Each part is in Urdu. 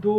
2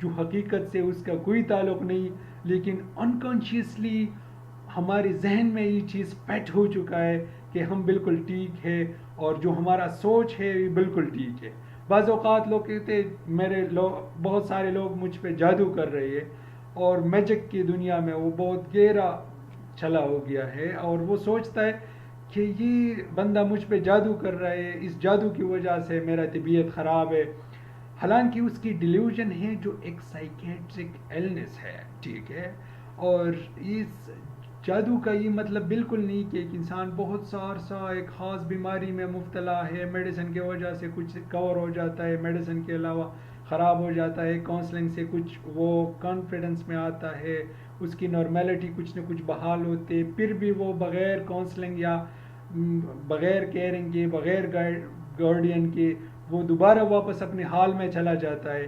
جو حقیقت سے اس کا کوئی تعلق نہیں، لیکن انکانشیسلی ہمارے ذہن میں یہ چیز پیٹ ہو چکا ہے کہ ہم بالکل ٹھیک ہے، اور جو ہمارا سوچ ہے یہ بالکل ٹھیک ہے. بعض اوقات لوگ کہتے بہت سارے لوگ مجھ پہ جادو کر رہے ہیں، اور میجک کی دنیا میں وہ بہت گہرا چلا ہو گیا ہے، اور وہ سوچتا ہے کہ یہ بندہ مجھ پہ جادو کر رہا ہے، اس جادو کی وجہ سے میرا طبیعت خراب ہے. حالانکہ اس کی ڈیلیوژن ہے جو ایک سائیکیٹرک ایلنس ہے، ٹھیک ہے. اور اس جادو کا یہ مطلب بالکل نہیں کہ ایک انسان بہت سا ایک خاص بیماری میں مبتلا ہے، میڈیسن کی وجہ سے کچھ کور ہو جاتا ہے، میڈیسن کے علاوہ خراب ہو جاتا ہے، کاؤنسلنگ سے کچھ وہ کانفیڈنس میں آتا ہے، اس کی نارمیلٹی کچھ نہ کچھ بحال ہوتے، پھر بھی وہ بغیر کاؤنسلنگ یا بغیر کیئرنگ کے، بغیر گارڈین کے وہ دوبارہ واپس اپنے حال میں چلا جاتا ہے.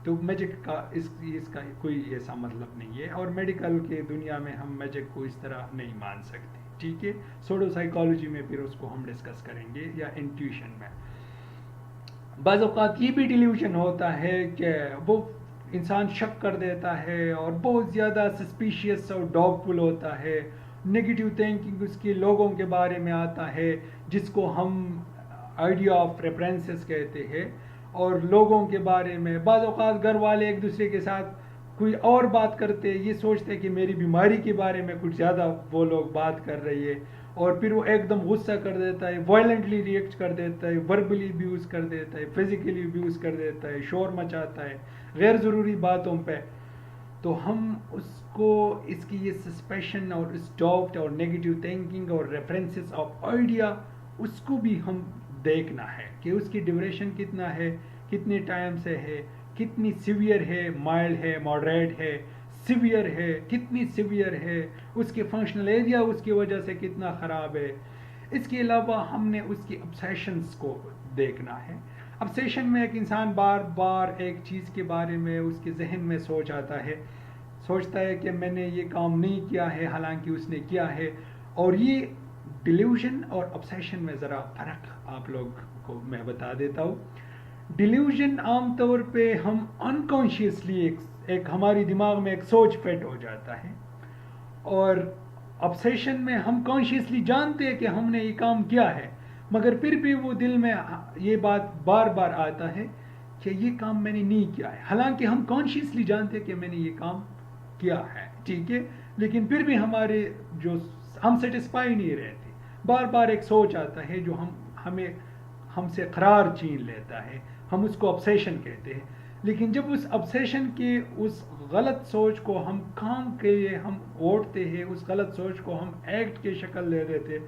تو میجک کا اس کا کوئی ایسا مطلب نہیں ہے، اور میڈیکل کے دنیا میں ہم میجک کو اس طرح نہیں مان سکتے، ٹھیک ہے. سوڈو سائیکالوجی میں پھر اس کو ہم ڈسکس کریں گے، یا انٹیویشن میں. بعض اوقات یہ بھی ڈیلیوژن ہوتا ہے کہ وہ انسان شک کر دیتا ہے اور بہت زیادہ سسپیشیس اور ڈاؤٹ فل ہوتا ہے، نگیٹیو تھنکنگ اس کے لوگوں کے بارے میں آتا ہے، جس کو ہم آئیڈیا آف ریفرنسز کہتے ہیں. اور لوگوں کے بارے میں بعض اوقات گھر والے ایک دوسرے کے ساتھ کوئی اور بات کرتے، یہ سوچتے کہ میری بیماری کے بارے میں کچھ زیادہ وہ لوگ بات کر رہی ہے، اور پھر وہ ایک دم غصہ کر دیتا ہے، وائلنٹلی ریئیکٹ کر دیتا ہے، وربلی ابیوز کر دیتا ہے، فزیکلی ابیوز کر دیتا ہے، شور مچاتا ہے غیر ضروری باتوں پہ. تو ہم اس کو اس کی یہ سسپیشن اور اس ڈاؤٹ اور نیگیٹو تھنکنگ اور ریفرنسز آف آئیڈیا، اس کو بھی ہم دیکھنا ہے کہ اس کی ڈیوریشن کتنا ہے، کتنے ٹائم سے ہے، کتنی سیویئر ہے، مائلڈ ہے، ماڈریٹ ہے، سیویئر ہے، کتنی سیویئر ہے، اس کے فنکشنل ایریا اس کی وجہ سے کتنا خراب ہے. اس کے علاوہ ہم نے اس کی obsessions کو دیکھنا ہے. obsession میں ایک انسان بار بار ایک چیز کے بارے میں اس کے ذہن میں سوچ آتا ہے، سوچتا ہے کہ میں نے یہ کام نہیں کیا ہے حالانکہ اس نے کیا ہے. اور یہ ڈیلیوژن اور obsession میں ذرا فرق آپ لوگ کو میں بتا دیتا ہوں. ڈیلیوژن عام طور پہ ہم انکانشیسلی ایک ہماری دماغ میں ایک سوچ فٹ ہو جاتا ہے، اور obsession میں ہم کانشیسلی جانتے ہیں کہ ہم نے یہ کام کیا ہے، مگر پھر بھی وہ دل میں یہ بات بار بار آتا ہے کہ یہ کام میں نے نہیں کیا ہے، حالانکہ ہم کانشیسلی جانتے ہیں کہ میں نے یہ کام کیا ہے، ٹھیک ہے. لیکن پھر بھی ہمارے جو ہم سیٹسفائی نہیں رہتے، بار بار ایک سوچ آتا ہے جو ہم سے قرار چھین لیتا ہے، ہم اس کو obsession کہتے ہیں. لیکن جب اس obsession کی اس غلط سوچ کو ہم کام کے لیے ہم اوڑھتے ہیں، اس غلط سوچ کو ہم ایکٹ کی شکل لے دیتے،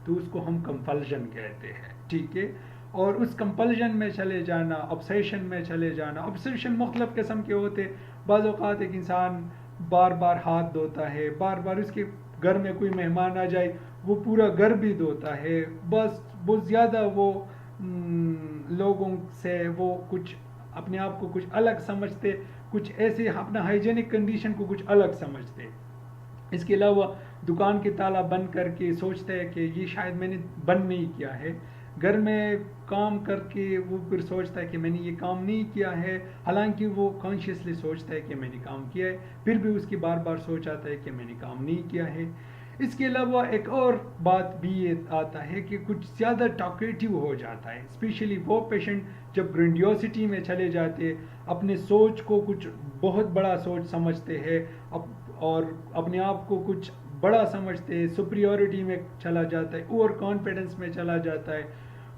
تو اس کو ہم کمپلژن کہتے ہیں، ٹھیک ہے. اور اس کمپلژن میں چلے جانا، obsession میں چلے جانا. obsession مختلف قسم کے ہوتے. بعض اوقات ایک انسان بار بار ہاتھ دھوتا ہے، بار بار اس کے گھر میں کوئی مہمان آ جائے وہ پورا گھر بھی دھوتا ہے، بس بہت زیادہ وہ لوگوں سے وہ کچھ اپنے آپ کو کچھ الگ سمجھتے، کچھ ایسے اپنا ہائیجینک کنڈیشن کو کچھ الگ سمجھتے. اس کے علاوہ دکان کے تالا بند کر کے سوچتا ہے کہ یہ شاید میں نے بند نہیں کیا ہے. گھر میں کام کر کے وہ پھر سوچتا ہے کہ میں نے یہ کام نہیں کیا ہے، حالانکہ وہ کانشیسلی سوچتا ہے کہ میں نے کام کیا ہے، پھر بھی اس کی بار بار سوچ آتا ہے کہ میں نے کام نہیں کیا ہے. اس کے علاوہ ایک اور بات بھی یہ آتا ہے کہ کچھ زیادہ ٹاکیٹیو ہو جاتا ہے، اسپیشلی وہ پیشنٹ جب گرینڈیوسٹی میں چلے جاتے، اپنے سوچ کو کچھ بہت بڑا سوچ سمجھتے ہیں، اور اپنے آپ کو کچھ بڑا سمجھتے ہیں، سپریورٹی میں چلا جاتا ہے، اوور کانفیڈنس میں چلا جاتا ہے،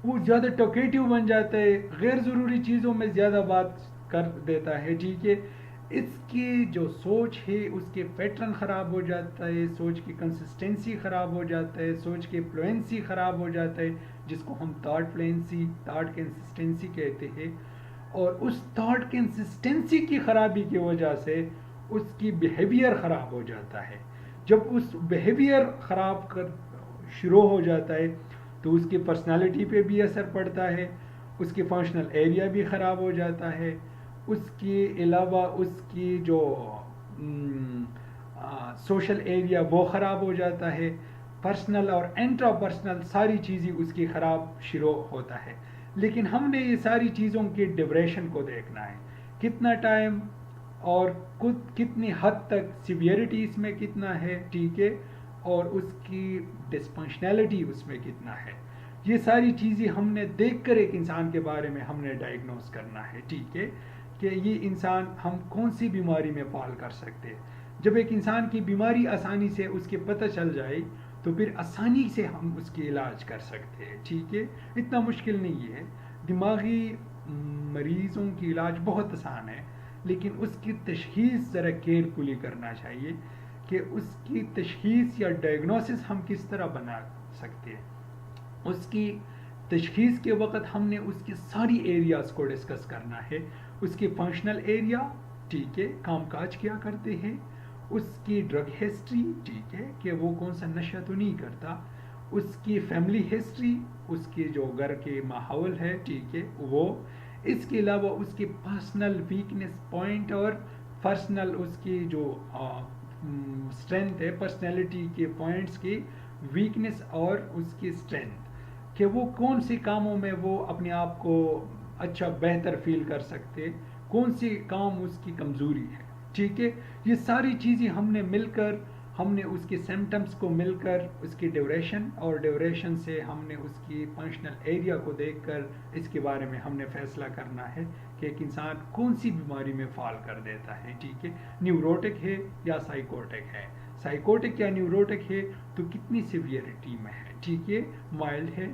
وہ زیادہ ٹاکیٹیو بن جاتا ہے، غیر ضروری چیزوں میں زیادہ بات کر دیتا ہے، ٹھیک ہے. اس کی جو سوچ ہے اس کے پیٹرن خراب ہو جاتا ہے، سوچ کی کنسسٹنسی خراب ہو جاتا ہے، سوچ کی فلوئنسی خراب ہو جاتا ہے، جس کو ہم تھاٹ فلوئنسی، تھاٹ کنسسٹنسی کہتے ہیں. اور اس تھاٹ کنسسٹنسی کی خرابی کی وجہ سے اس کی بیہیویئر خراب ہو جاتا ہے. جب اس بیہیویئر خراب شروع ہو جاتا ہے تو اس کی پرسنالٹی پہ بھی اثر پڑتا ہے، اس کی فنکشنل ایریا بھی خراب ہو جاتا ہے، اس کے علاوہ اس کی جو سوشل ایریا وہ خراب ہو جاتا ہے، پرسنل اور انٹرا پرسنل ساری چیزیں اس کی خراب شروع ہوتا ہے. لیکن ہم نے یہ ساری چیزوں کی ڈیوریشن کو دیکھنا ہے، کتنا ٹائم اور کتنی حد تک سیویئرٹی اس میں کتنا ہے، ٹھیک ہے، اور اس کی ڈسفنکشنلٹی اس میں کتنا ہے. یہ ساری چیزیں ہم نے دیکھ کر ایک انسان کے بارے میں ہم نے ڈائگنوز کرنا ہے، ٹھیک ہے، کہ یہ انسان ہم کون سی بیماری میں فال کر سکتے ہیں. جب ایک انسان کی بیماری آسانی سے اس کے پتہ چل جائے تو پھر آسانی سے ہم اس کی علاج کر سکتے ہیں، ٹھیک ہے. اتنا مشکل نہیں ہے. دماغی مریضوں کی علاج بہت آسان ہے، لیکن اس کی تشخیص ذرا کیئرفلی کرنا چاہیے کہ اس کی تشخیص یا ڈائگنوسس ہم کس طرح بنا سکتے ہیں. اس کی تشخیص کے وقت ہم نے اس کی ساری ایریاز کو ڈسکس کرنا ہے. اس کی فنکشنل ایریا، ٹھیک ہے، کام کاج کیا کرتے ہیں، اس کی ڈرگ ہسٹری، ٹھیک ہے، کہ وہ کون سا نشہ تو نہیں کرتا، اس کی فیملی ہسٹری، اس کے جو گھر کے ماحول ہے، ٹھیک ہے، وہ، اس کے علاوہ اس کی پرسنل ویکنس پوائنٹ اور پرسنل اس کی جو اسٹرینتھ ہے، پرسنالٹی کے پوائنٹس کی ویکنس اور اس کی اسٹرینتھ، کہ وہ کون سے کاموں میں وہ اپنے آپ کو اچھا بہتر فیل کر سکتے، کون سی کام اس کی کمزوری ہے، ٹھیک ہے. یہ ساری چیزیں ہم نے مل کر، ہم نے اس کے سمٹمز کو مل کر، اس کی ڈیوریشن اور ڈیوریشن سے ہم نے اس کی فنکشنل ایریا کو دیکھ کر اس کے بارے میں ہم نے فیصلہ کرنا ہے کہ ایک انسان کون سی بیماری میں فال کر دیتا ہے، ٹھیک ہے، نیوروٹک ہے یا سائیکوٹک ہے. سائیکوٹک یا نیوروٹک ہے تو کتنی سیویئرٹی میں ہے، ٹھیک ہے، مائلڈ ہے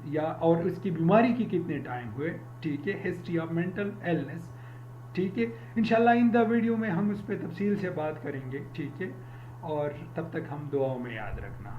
یا، اور اس کی بیماری کی کتنے ٹائم ہوئے، ٹھیک ہے، ہسٹری آف مینٹل ایلنس، ٹھیک ہے. انشاءاللہ ان دا ویڈیو میں ہم اس پہ تفصیل سے بات کریں گے، ٹھیک ہے، اور تب تک ہم دعاؤں میں یاد رکھنا.